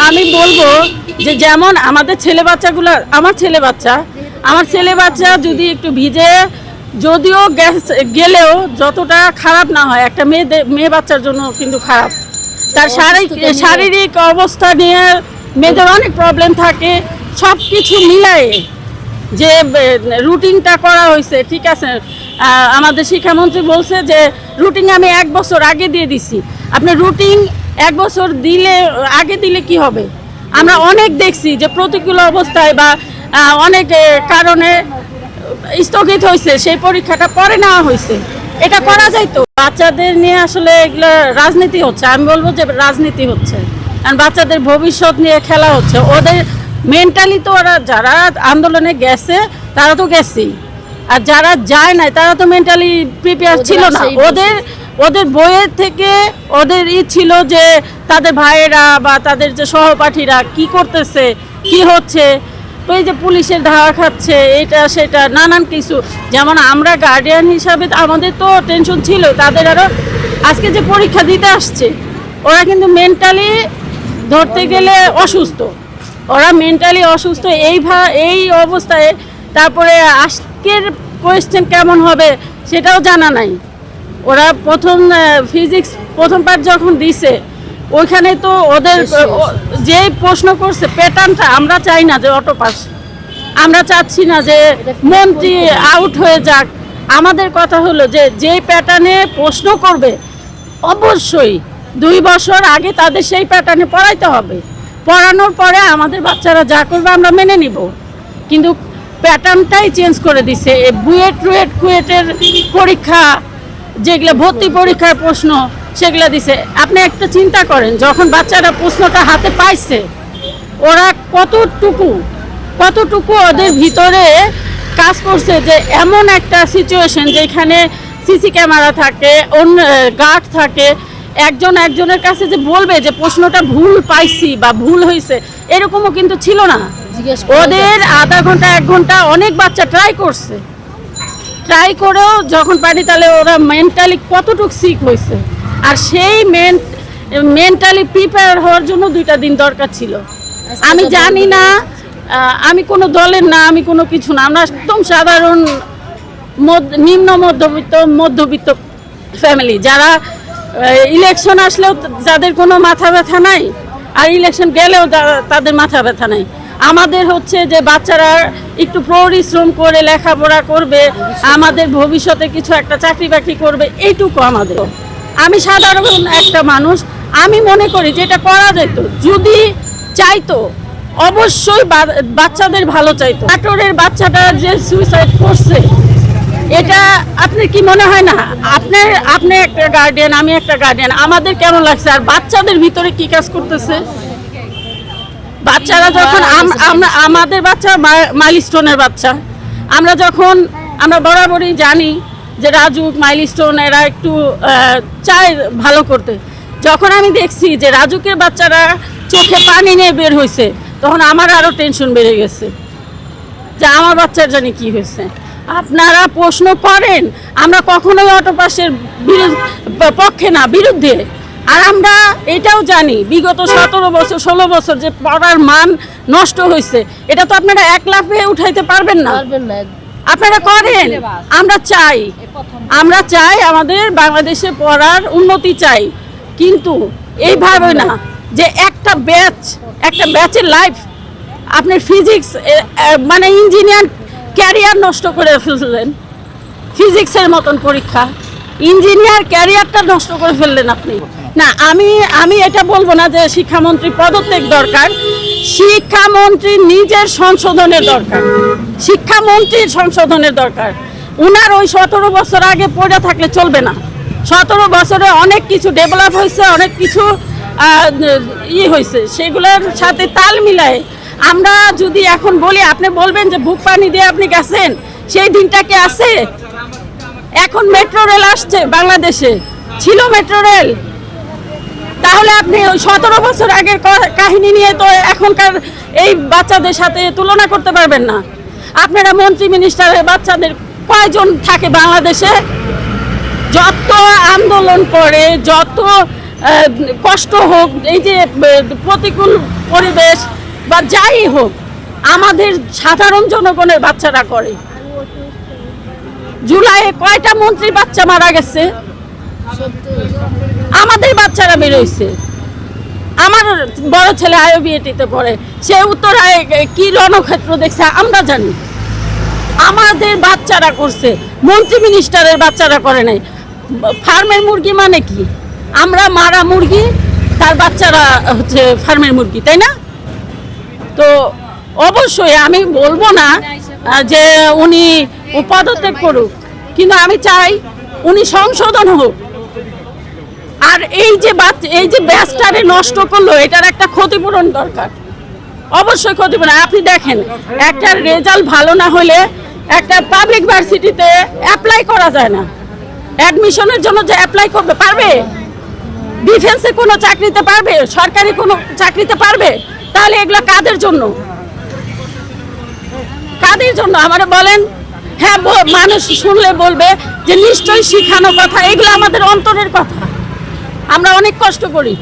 আমি বলবো যে যেমন আমাদের ছেলে বাচ্চাগুলো, আমার ছেলে বাচ্চা যদি একটু ভিজে, যদিও গেলেও যতটা খারাপ না হয়, একটা মেয়ে বাচ্চার জন্য কিন্তু খারাপ। তার শারীরিক অবস্থা নিয়ে মেয়েদের অনেক প্রবলেম থাকে। সব কিছু মিলায়ে যে রুটিনটা করা হয়েছে, ঠিক আছে, আমাদের শিক্ষামন্ত্রী বলছে যে রুটিন আমি 1 বছর আগে দিয়ে দিছি। আপনি রুটিন 1 বছর আগে দিলে কি হবে? আমরা অনেক দেখছি যে প্রতিকূল অবস্থায় বা অনেক কারণে স্থগিত হয়েছে, সেই পরীক্ষাটা পরে নেওয়া হয়েছে। এটা করা যায় তো। বাচ্চাদের নিয়ে আসলে এগুলো রাজনীতি হচ্ছে, আমি বলবো যে রাজনীতি হচ্ছে, কারণ বাচ্চাদের ভবিষ্যৎ নিয়ে খেলা হচ্ছে। ওদের মেন্টালি তো ওরা যারা আন্দোলনে গেছে তারা তো গেছেই, আর যারা যায় নাই তারা তো মেন্টালি প্রিপেয়ার ছিল না। ওদের বইয়ের থেকে ওদের ছিল যে তাদের ভাইয়েরা বা তাদের যে সহপাঠীরা কি করতেছে, কি হচ্ছে, তো এই যে পুলিশের ধাওয়া খাচ্ছে, এটা সেটা নানান কিছু। যেমন আমরা গার্ডিয়ান হিসাবে আমাদের তো টেনশন ছিল, তাদের আরও আজকে যে পরীক্ষা দিতে আসছে ওরা কিন্তু মেন্টালি ধরতে গেলে অসুস্থ, ওরা মেন্টালি অসুস্থ এই অবস্থায়। তারপরে আজকের কোয়েশ্চেন কেমন হবে সেটাও জানা নাই। ওরা ফিজিক্স প্রথম পার্ট যখন দিছে ওইখানে তো ওদের যে প্রশ্ন করছে প্যাটার্নটা, আমরা চাই না যে অটো পাস, আমরা চাচ্ছি না যে মন্ত্রী আউট হয়ে যাক। আমাদের কথা হলো যে প্যাটার্নে প্রশ্ন করবে অবশ্যই 2 বছর আগে তাদের সেই প্যাটার্নে পড়াইতে হবে। পড়ানোর পরে আমাদের বাচ্চারা যা করবে আমরা মেনে নিব, কিন্তু প্যাটার্নটাই চেঞ্জ করে দিছে। কুয়েটের পরীক্ষা, যেগুলো ভর্তি পরীক্ষার প্রশ্ন সেগুলো দিছে। আপনি একটা চিন্তা করেন, যখন বাচ্চারা প্রশ্নটা হাতে পাইছে ওরা কতটুকু ওদের ভিতরে কাজ করছে, যে এমন একটা সিচুয়েশন যেখানে সিসি ক্যামেরা থাকে, গার্ড থাকে, একজনের কাছে যে বলবে যে প্রশ্নটা ভুল পাইছি বা ভুল হয়েছে, এরকমও কিন্তু ছিল না। ওদের আধা ঘন্টা 1 ঘন্টা অনেক বাচ্চা ট্রাই করেও যখন পারি, তাহলে ওরা মেন্টালি কতটুকু সিক হয়েছে। আর সেই মেন্টালি প্রিপেয়ার হওয়ার জন্য 2টা দিন দরকার ছিল। আমি জানি না, আমি কোনো দলের না, আমি কোনো কিছু না, আমরা একদম সাধারণ নিম্ন মধ্যবিত্ত ফ্যামিলি, যারা ইলেকশন আসলেও যাদের কোনো মাথা ব্যথা নাই, আর ইলেকশন গেলেও তাদের মাথা ব্যথা নাই। আমাদের হচ্ছে যে বাচ্চারা একটু পরিশ্রম করে লেখাপড়া করবে, আমাদের ভবিষ্যতে কিছু একটা চাকরি বাকরি করবে, এইটুকু আমাদের। আমি সাধারণ একটা মানুষ, আমি মনে করি যে এটা করা যেত যদি চাইতো, অবশ্যই বাচ্চাদের ভালো চাইতো। নাটোরের বাচ্চাটা যে সুইসাইড করছে, এটা আপনার কি মনে হয় না? আপনি একটা গার্ডিয়ান, আমি একটা গার্ডিয়ান, আমাদের কেমন লাগছে? আর বাচ্চাদের ভিতরে কি কাজ করতেছে? বাচ্চারা যখন আমাদের বাচ্চা মাইলস্টোনের বাচ্চা, আমরা বরাবরই জানি যে রাজু, মাইলস্টোন এরা একটু চায় ভালো করতে। যখন আমি দেখছি যে রাজুকের বাচ্চারা চোখে পানি নিয়ে বের হয়েছে, তখন আমার আরও টেনশন বেড়ে গেছে যে আমার বাচ্চার জানি কি হয়েছে। আপনারা প্রশ্ন করেন, আমরা কখনোই অটো পাসের পক্ষে না, বিরুদ্ধে। আর আমরা এটাও জানি বিগত 17 বছর 16 বছর যে পড়ার মান নষ্ট হয়েছে, এটা তো আপনারা 1 লাফে উঠাইতে পারবেন না। আপনারা করেন, আমরা চাই আমাদের বাংলাদেশে পড়ার উন্নতি চাই, কিন্তু এইভাবে না যে একটা ব্যাচের লাইফ, আপনার ফিজিক্স মানে ইঞ্জিনিয়ার ক্যারিয়ার নষ্ট করে ফেললেন। ফিজিক্সের মতন পরীক্ষা, ইঞ্জিনিয়ার ক্যারিয়ারটা নষ্ট করে ফেললেন আপনি। না, আমি এটা বলবো না যে শিক্ষামন্ত্রী পদত্যাগ দরকার, শিক্ষামন্ত্রীর নিজের সংশোধনের দরকার। উনার ওই 17 বছর আগে পড়ে থাকলে চলবে না। 17 বছরে অনেক কিছু ডেভেলপ হয়েছে, অনেক কিছু হয়েছে, সেগুলোর সাথে তাল মিলায় আমরা যদি এখন বলি, আপনি বলবেন যে বুক পানি দিয়ে আপনি গেছেন, সেই দিনটা কি আছে? এখন মেট্রো রেল আসছে বাংলাদেশে, ছিল মেট্রো রেল? তাহলে আপনি ওই 17 বছর আগের কাহিনী নিয়ে তো এখনকার এই বাচ্চাদের সাথে তুলনা করতে পারবেন না। আপনারা মন্ত্রী মিনিস্টারের বাচ্চাদের কয়জন থাকে বাংলাদেশে? যত আন্দোলন করে, যত কষ্ট হোক, এই যে প্রতিকূল পরিবেশ বা যাই হোক, আমাদের সাধারণ জনগণের বাচ্চারা করে। জুলাইয়ে কয়টা মন্ত্রী বাচ্চা মারা গেছে, আমাদের বাচ্চারা বেরোইছে। আমার বড় ছেলে আইওবিএটিতে পড়ে, সে উত্তরায় কি রণক্ষেত্র দেখছে আমরা জানি। আমাদের বাচ্চারা করছে, মন্ত্রী মিনিস্টারের বাচ্চারা করে নাই। ফার্মের মুরগি মানে কি? আমরা মারা মুরগি, তার বাচ্চারা হচ্ছে ফার্মের মুরগি, তাই না? তো অবশ্যই আমি বলবো না যে উনি পদত্যাগ করুক, কিন্তু আমি চাই উনি সংশোধন হোক। আর এই যে ব্যাচটারে নষ্ট করলো, এটার একটা ক্ষতিপূরণ দরকার, অবশ্যই ক্ষতিপূরণ। আপনি দেখেন, একটা রেজাল্ট ভালো না হলে একটা পাবলিক ভার্সিটিতে অ্যাপ্লাই করা যায় না। অ্যাডমিশনের জন্য যে অ্যাপ্লাই করবে, পারবে? ডিফেন্সে কোনো চাকরিতে পারবে? সরকারি কোনো চাকরিতে পারবে? তাহলে এগুলো কাদের জন্য? কাদের জন্য আমার বলেন? হ্যাঁ, মানুষ শুনলে বলবে যে নিশ্চয়ই শিখানো কথা, এগুলো আমাদের অন্তরের কথা, আমরা অনেক কষ্ট করি।